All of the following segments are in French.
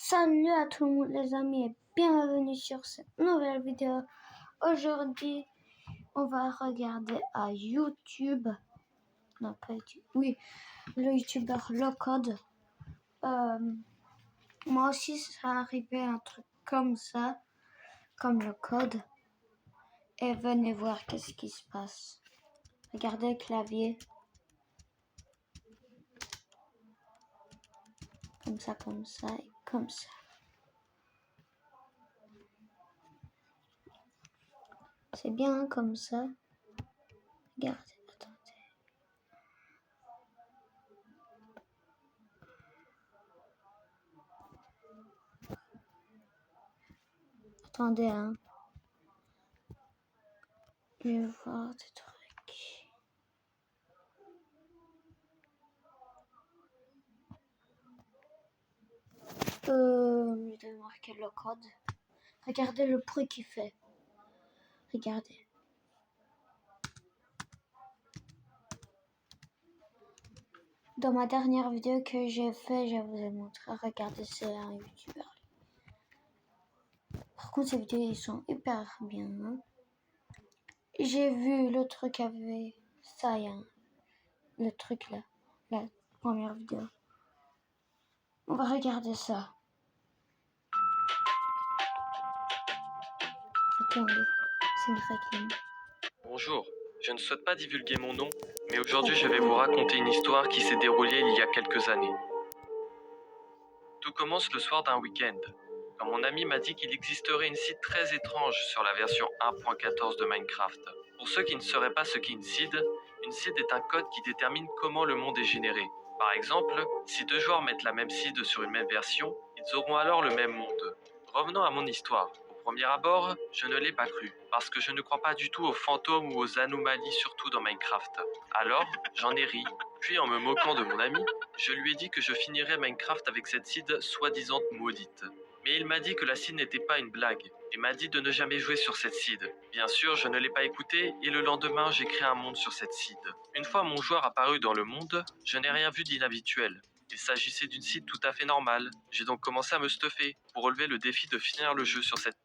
Salut à tout le monde les amis et bienvenue sur cette nouvelle vidéo. Aujourd'hui, on va regarder à YouTube. Non, pas YouTube. Oui, le youtubeur Locode. Moi aussi, ça arrivé un truc comme ça, comme Locode. Et venez voir qu'est-ce qui se passe. Regardez le clavier. Comme ça et comme ça. C'est bien comme ça. Regardez, attendez. Attendez, hein. Je vais voir des trucs. Je vais marquer le code. Regardez le bruit qu'il fait. Regardez. Dans ma dernière vidéo que j'ai fait, je vous ai montré. Regardez, c'est un youtubeur. Par contre, ces vidéos, ils sont hyper bien. Hein. J'ai vu le truc avec ça, le truc là. La première vidéo. On va regarder ça. Attendez, c'est une réclame. Bonjour, je ne souhaite pas divulguer mon nom, mais aujourd'hui je vais vous raconter une histoire qui s'est déroulée il y a quelques années. Tout commence le soir d'un week-end, quand mon ami m'a dit qu'il existerait une seed très étrange sur la version 1.14 de Minecraft. Pour ceux qui ne sauraient pas ce qu'est une seed est un code qui détermine comment le monde est généré. Par exemple, si deux joueurs mettent la même seed sur une même version, ils auront alors le même monde. Revenons à mon histoire. Au premier abord, je ne l'ai pas cru, parce que je ne crois pas du tout aux fantômes ou aux anomalies, surtout dans Minecraft. Alors, j'en ai ri. Puis en me moquant de mon ami, je lui ai dit que je finirais Minecraft avec cette seed soi-disant maudite. Mais il m'a dit que la seed n'était pas une blague, et m'a dit de ne jamais jouer sur cette seed. Bien sûr, je ne l'ai pas écouté, et le lendemain, j'ai créé un monde sur cette seed. Une fois mon joueur apparu dans le monde, je n'ai rien vu d'inhabituel. Il s'agissait d'une seed tout à fait normale. J'ai donc commencé à me stuffer, pour relever le défi de finir le jeu sur cette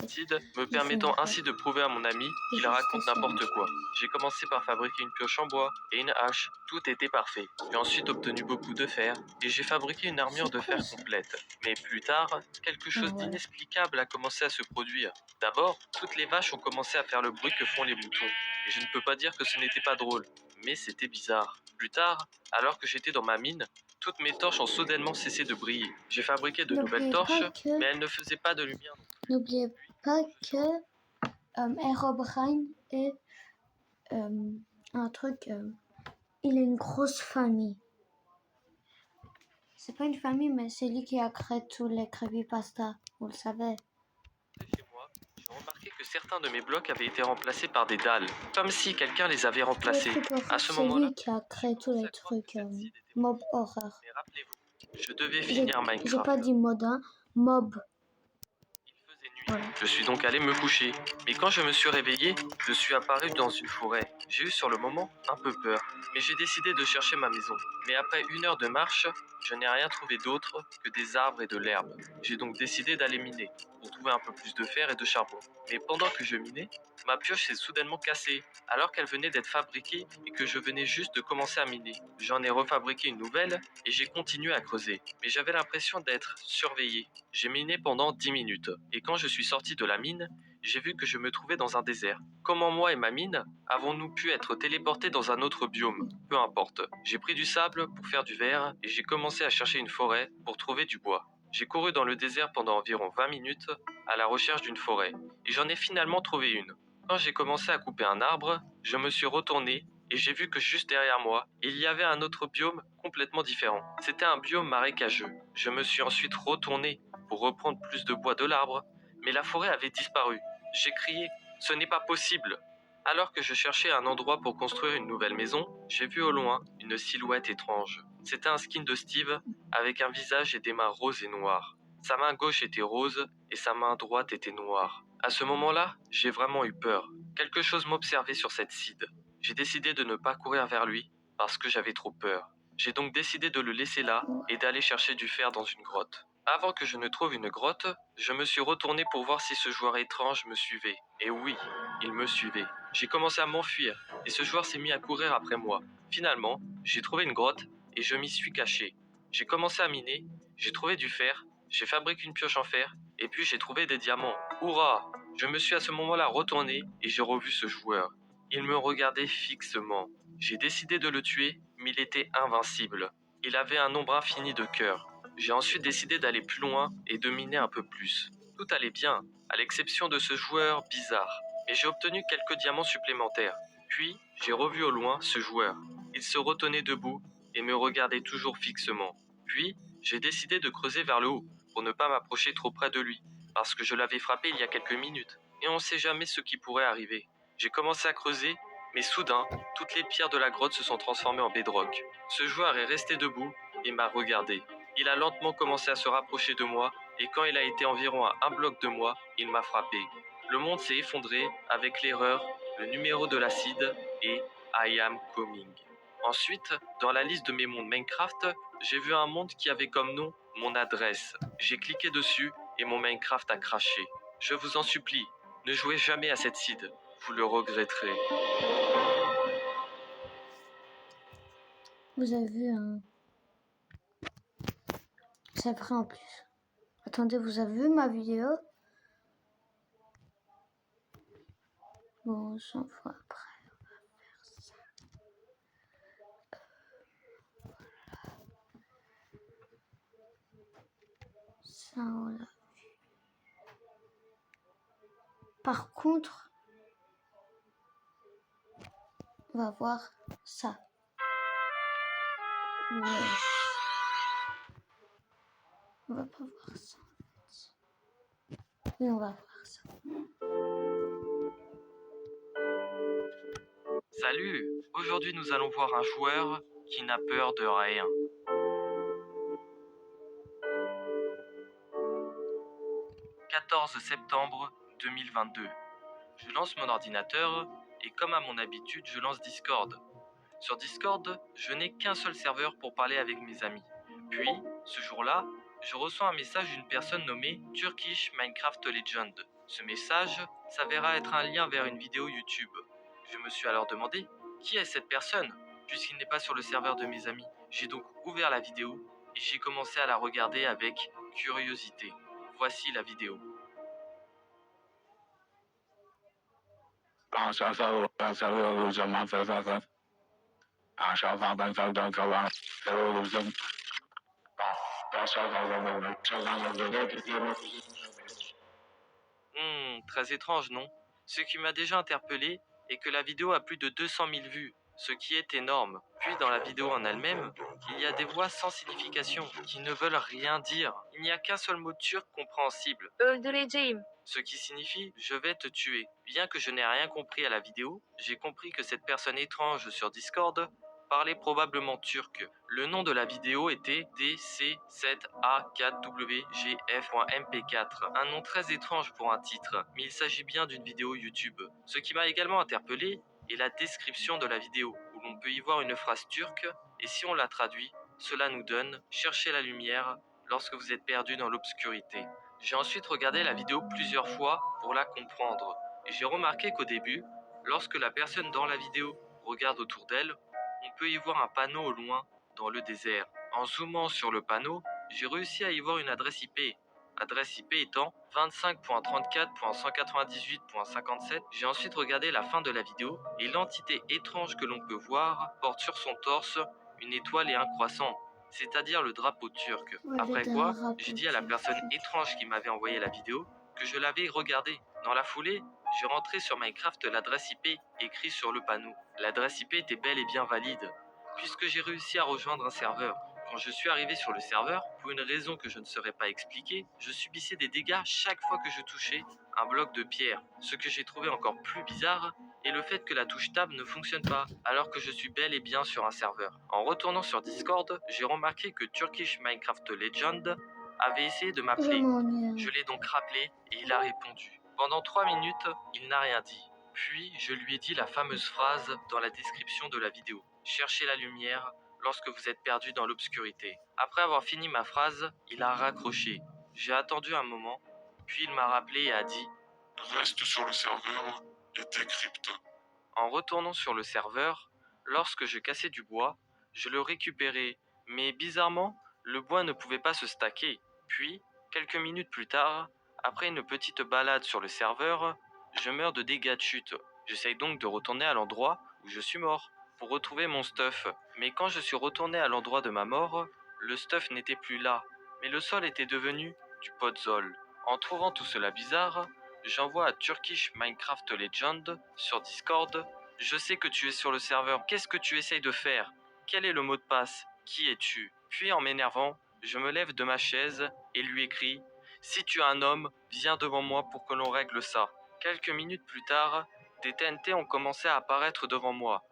seed, me permettant ainsi de prouver à mon ami qu'il raconte n'importe quoi. J'ai commencé par fabriquer une pioche en bois et une hache, tout était parfait. J'ai ensuite obtenu beaucoup de fer et j'ai fabriqué une armure de fer complète. Mais plus tard, quelque chose d'inexplicable a commencé à se produire. D'abord, toutes les vaches ont commencé à faire le bruit que font les moutons. Et je ne peux pas dire que ce n'était pas drôle, mais c'était bizarre. Plus tard, alors que j'étais dans ma mine, toutes mes torches ont soudainement cessé de briller. J'ai fabriqué de nouvelles torches, mais elles ne faisaient pas de lumière. N'oubliez pas que Herobrine est un truc. Il est une grosse famille. C'est pas une famille, mais c'est lui qui a créé tous les creepypasta. Vous le savez. Chez moi, j'ai remarqué que certains de mes blocs avaient été remplacés par des dalles, comme si quelqu'un les avait remplacés. À ce moment-là, c'est lui qui a créé tous les trucs mob horreur. mais rappelez-vous, je devais finir Minecraft. J'ai pas dit mod, hein, mob. Il faisait nuit. Voilà. Je suis donc allé me coucher. Mais quand je me suis réveillé, je suis apparu dans une forêt. J'ai eu sur le moment un peu peur. Mais j'ai décidé de chercher ma maison. Mais après 1 heure de marche, je n'ai rien trouvé d'autre que des arbres et de l'herbe. J'ai donc décidé d'aller miner, pour trouver un peu plus de fer et de charbon. Mais pendant que je minais, ma pioche s'est soudainement cassée, alors qu'elle venait d'être fabriquée et que je venais juste de commencer à miner. J'en ai refabriqué une nouvelle et j'ai continué à creuser. Mais j'avais l'impression d'être surveillé. J'ai miné pendant 10 minutes. Et quand je suis sorti de la mine, j'ai vu que je me trouvais dans un désert. Comment moi et ma mine avons-nous pu être téléportés dans un autre biome? Peu importe. J'ai pris du sable pour faire du verre et j'ai commencé à chercher une forêt pour trouver du bois. J'ai couru dans le désert pendant environ 20 minutes à la recherche d'une forêt et j'en ai finalement trouvé une. Quand j'ai commencé à couper un arbre, je me suis retourné et j'ai vu que juste derrière moi, il y avait un autre biome complètement différent. C'était un biome marécageux. Je me suis ensuite retourné pour reprendre plus de bois de l'arbre, mais la forêt avait disparu. J'ai crié « Ce n'est pas possible !» Alors que je cherchais un endroit pour construire une nouvelle maison, j'ai vu au loin une silhouette étrange. C'était un skin de Steve avec un visage et des mains roses et noires. Sa main gauche était rose et sa main droite était noire. À ce moment-là, j'ai vraiment eu peur. Quelque chose m'observait sur cette seed. J'ai décidé de ne pas courir vers lui parce que j'avais trop peur. J'ai donc décidé de le laisser là et d'aller chercher du fer dans une grotte. Avant que je ne trouve une grotte, je me suis retourné pour voir si ce joueur étrange me suivait. Et oui, il me suivait. J'ai commencé à m'enfuir et ce joueur s'est mis à courir après moi. Finalement, j'ai trouvé une grotte et je m'y suis caché. J'ai commencé à miner, j'ai trouvé du fer, j'ai fabriqué une pioche en fer et puis j'ai trouvé des diamants. Hurrah! Je me suis à ce moment-là retourné et j'ai revu ce joueur. Il me regardait fixement. J'ai décidé de le tuer, mais il était invincible. Il avait un nombre infini de cœurs. J'ai ensuite décidé d'aller plus loin et de miner un peu plus. Tout allait bien, à l'exception de ce joueur bizarre. Mais j'ai obtenu quelques diamants supplémentaires. Puis, j'ai revu au loin ce joueur. Il se retenait debout et me regardait toujours fixement. Puis, j'ai décidé de creuser vers le haut pour ne pas m'approcher trop près de lui, parce que je l'avais frappé il y a quelques minutes. Et on ne sait jamais ce qui pourrait arriver. J'ai commencé à creuser, mais soudain, toutes les pierres de la grotte se sont transformées en bedrock. Ce joueur est resté debout et m'a regardé. Il a lentement commencé à se rapprocher de moi et quand il a été environ à un bloc de moi, il m'a frappé. Le monde s'est effondré avec l'erreur, le numéro de l'acide et I am coming. Ensuite, dans la liste de mes mondes Minecraft, j'ai vu un monde qui avait comme nom mon adresse. J'ai cliqué dessus et mon Minecraft a craché. Je vous en supplie, ne jouez jamais à cette seed, vous le regretterez. Vous avez vu un... C'est vrai en plus. Attendez, vous avez vu ma vidéo? Bon, on s'en fout après. Ça, on l'a vu. Par contre, on va voir ça. Ouais. On va pas voir ça. Oui, on va voir ça. Salut, aujourd'hui nous allons voir un joueur qui n'a peur de rien. « 14 septembre 2022. Je lance mon ordinateur et comme à mon habitude, je lance Discord. Sur Discord, je n'ai qu'un seul serveur pour parler avec mes amis. Puis, ce jour-là, je reçois un message d'une personne nommée Turkish Minecraft Legend. Ce message s'avéra être un lien vers une vidéo YouTube. Je me suis alors demandé, qui est cette personne? Puisqu'il n'est pas sur le serveur de mes amis. J'ai donc ouvert la vidéo et j'ai commencé à la regarder avec curiosité. Voici la vidéo. Très étrange, non? Ce qui m'a déjà interpellé est que la vidéo a plus de 200 000 vues, ce qui est énorme. Puis dans la vidéo en elle-même, il y a des voix sans signification, qui ne veulent rien dire. Il n'y a qu'un seul mot turc compréhensible. Öldüreceğim. Ce qui signifie « je vais te tuer ». Bien que je n'ai rien compris à la vidéo, j'ai compris que cette personne étrange sur Discord parlait probablement turc. Le nom de la vidéo était DC7A4WGF.mp4, un nom très étrange pour un titre, mais il s'agit bien d'une vidéo YouTube. Ce qui m'a également interpellé est la description de la vidéo, où l'on peut y voir une phrase turque, et si on la traduit, cela nous donne « cherchez la lumière lorsque vous êtes perdu dans l'obscurité ». J'ai ensuite regardé la vidéo plusieurs fois pour la comprendre. Et j'ai remarqué qu'au début, lorsque la personne dans la vidéo regarde autour d'elle, on peut y voir un panneau au loin dans le désert. En zoomant sur le panneau, j'ai réussi à y voir une adresse IP. Adresse IP étant 25.34.198.57. J'ai ensuite regardé la fin de la vidéo et l'entité étrange que l'on peut voir porte sur son torse une étoile et un croissant, c'est-à-dire le drapeau turc. Ouais, Après le quoi, drapeau j'ai dit à la turc. personne étrange qui m'avait envoyé la vidéo que je l'avais regardée. Dans la foulée, j'ai rentré sur Minecraft l'adresse IP écrite sur le panneau. L'adresse IP était bel et bien valide, puisque j'ai réussi à rejoindre un serveur. Quand je suis arrivé sur le serveur, pour une raison que je ne saurais pas expliquer, je subissais des dégâts chaque fois que je touchais un bloc de pierre. Ce que j'ai trouvé encore plus bizarre est le fait que la touche tab ne fonctionne pas, alors que je suis bel et bien sur un serveur. En retournant sur Discord, j'ai remarqué que Turkish Minecraft Legend avait essayé de Je m'appeler. m'ennuie. Je l'ai donc rappelé et il a répondu. Pendant 3 minutes, il n'a rien dit. Puis, je lui ai dit la fameuse phrase dans la description de la vidéo. Cherchez la lumière lorsque vous êtes perdu dans l'obscurité. Après avoir fini ma phrase, il a raccroché. J'ai attendu un moment, puis il m'a rappelé et a dit « Reste sur le serveur et décrypte. » En retournant sur le serveur, lorsque je cassais du bois, je le récupérais, mais bizarrement, le bois ne pouvait pas se stacker. Puis, quelques minutes plus tard, après une petite balade sur le serveur, je meurs de dégâts de chute. J'essaye donc de retourner à l'endroit où je suis mort pour retrouver mon stuff. Mais quand je suis retourné à l'endroit de ma mort, le stuff n'était plus là, mais le sol était devenu du podzol. En trouvant tout cela bizarre, j'envoie à Turkish Minecraft Legend sur Discord. Je sais que tu es sur le serveur. Qu'est-ce que tu essayes de faire? Quel est le mot de passe? Qui es-tu? Puis en m'énervant, je me lève de ma chaise et lui écris « Si tu es un homme, viens devant moi pour que l'on règle ça. » Quelques minutes plus tard, des TNT ont commencé à apparaître devant moi.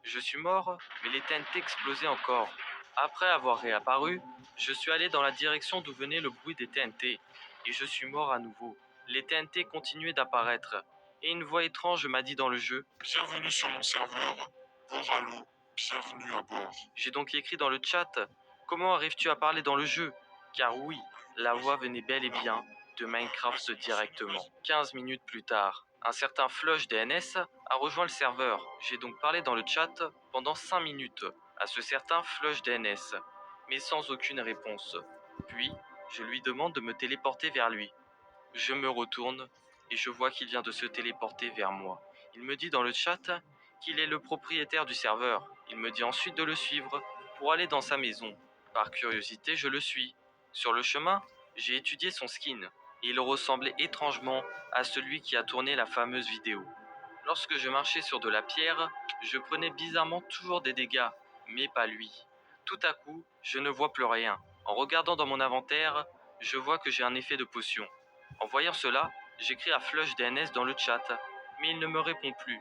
Je suis mort, mais les TNT explosaient encore. Après avoir réapparu, je suis allé dans la direction d'où venait le bruit des TNT, et je suis mort à nouveau. Les TNT continuaient d'apparaître, et une voix étrange m'a dit dans le jeu « Bienvenue sur mon serveur, Boralo, bienvenue à bord. » J'ai donc écrit dans le chat « Comment arrives-tu à parler dans le jeu ?» Car oui, la voix venait bel et bien de Minecraft directement. 15 minutes plus tard, un certain Flush DNS a rejoint le serveur. J'ai donc parlé dans le chat pendant 5 minutes à ce certain Flush DNS, mais sans aucune réponse. Puis, je lui demande de me téléporter vers lui. Je me retourne et je vois qu'il vient de se téléporter vers moi. Il me dit dans le chat qu'il est le propriétaire du serveur. Il me dit ensuite de le suivre pour aller dans sa maison. Par curiosité, je le suis. Sur le chemin, j'ai étudié son skin et il ressemblait étrangement à celui qui a tourné la fameuse vidéo. Lorsque je marchais sur de la pierre, je prenais bizarrement toujours des dégâts, mais pas lui. Tout à coup, je ne vois plus rien. En regardant dans mon inventaire, je vois que j'ai un effet de potion. En voyant cela, j'écris à Flush DNS dans le chat, mais il ne me répond plus.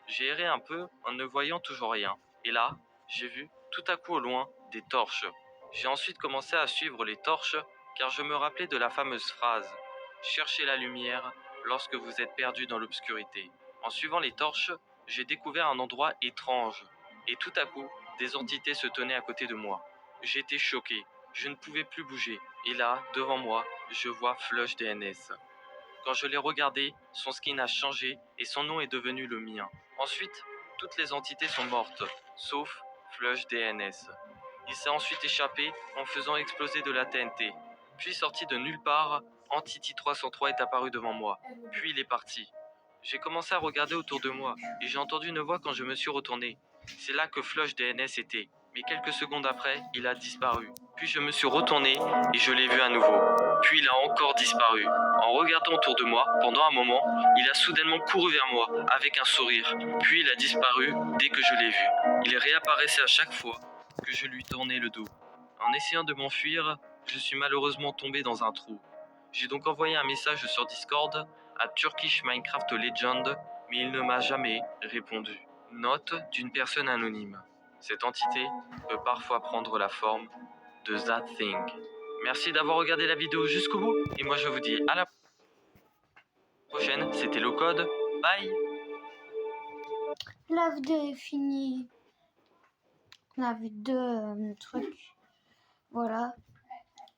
J'ai erré un peu en ne voyant toujours rien. Et là, j'ai vu, tout à coup au loin, des torches. J'ai ensuite commencé à suivre les torches, car je me rappelais de la fameuse phrase « Cherchez la lumière lorsque vous êtes perdu dans l'obscurité ». En suivant les torches, j'ai découvert un endroit étrange. Et tout à coup, des entités se tenaient à côté de moi. J'étais choqué. Je ne pouvais plus bouger. Et là, devant moi, je vois Flush DNS. Quand je l'ai regardé, son skin a changé et son nom est devenu le mien. Ensuite, toutes les entités sont mortes, sauf Flush DNS. Il s'est ensuite échappé en faisant exploser de la TNT. Puis sorti de nulle part, Entity 303 est apparu devant moi. Puis il est parti. J'ai commencé à regarder autour de moi et j'ai entendu une voix quand je me suis retourné. C'est là que Flush DNS était. Mais quelques secondes après, il a disparu. Puis je me suis retourné et je l'ai vu à nouveau. Puis il a encore disparu. En regardant autour de moi, pendant un moment, il a soudainement couru vers moi, avec un sourire. Puis il a disparu dès que je l'ai vu. Il réapparaissait à chaque fois que je lui tournais le dos. En essayant de m'enfuir, je suis malheureusement tombé dans un trou. J'ai donc envoyé un message sur Discord à Turkish Minecraft Legend, mais il ne m'a jamais répondu. Note d'une personne anonyme. Cette entité peut parfois prendre la forme de That Thing. Merci d'avoir regardé la vidéo jusqu'au bout, et moi je vous dis à la prochaine. C'était Locode. Bye. La vidéo est finie. On a vu deux trucs. Voilà.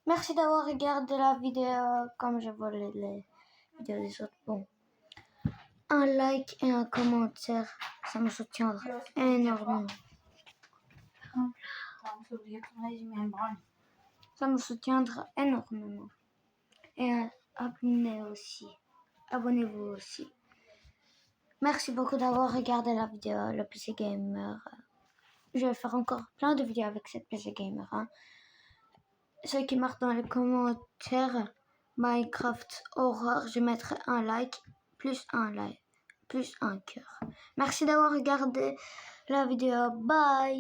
Merci d'avoir regardé la vidéo comme je volais les vidéos des autres. Bon. Un like et un commentaire, ça me soutiendra énormément. Ça me soutiendra énormément. Et abonnez-vous aussi. Merci beaucoup d'avoir regardé la vidéo, le PC Gamer. Je vais faire encore plein de vidéos avec cette PC Gamer. Ceux qui marquent dans les commentaires Minecraft Horror, je mettrai un like, plus un cœur. Merci d'avoir regardé la vidéo. Bye!